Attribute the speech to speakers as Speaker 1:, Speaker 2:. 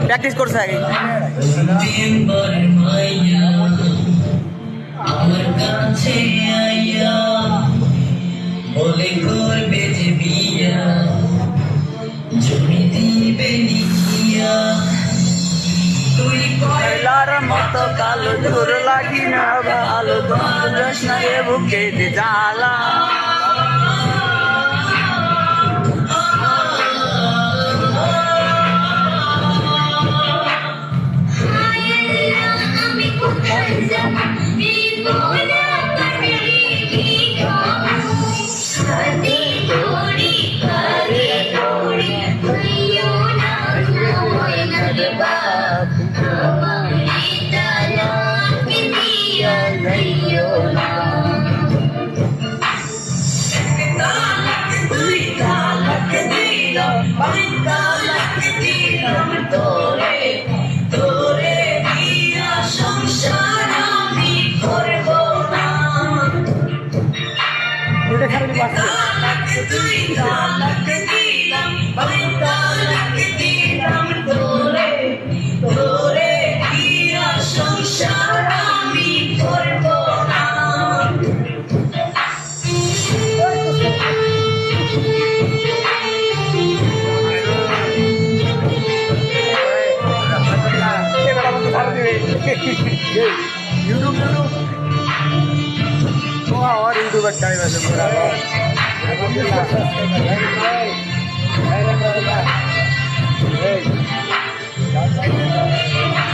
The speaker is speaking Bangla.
Speaker 1: প্র্যাকটিস করছে আগে।
Speaker 2: আমার কাছে আইয়া বলে করবে যে বিয়া জমি দিবে লিখিয়া তুই
Speaker 1: কয়লার মতো কালো দূর লাগি না ভালো দোষ না রে বুকে যে জ্বালা
Speaker 2: তোরে তোরে দিয়া সংসার আমি করব না তুই তালাক দিলাম তালাক দিলাম তোরে তোরে দিয়া সংসার আমি করব না
Speaker 1: यूट्यूब तो और यूट्यूब अच्छा है वैसे पूरा
Speaker 3: Hey.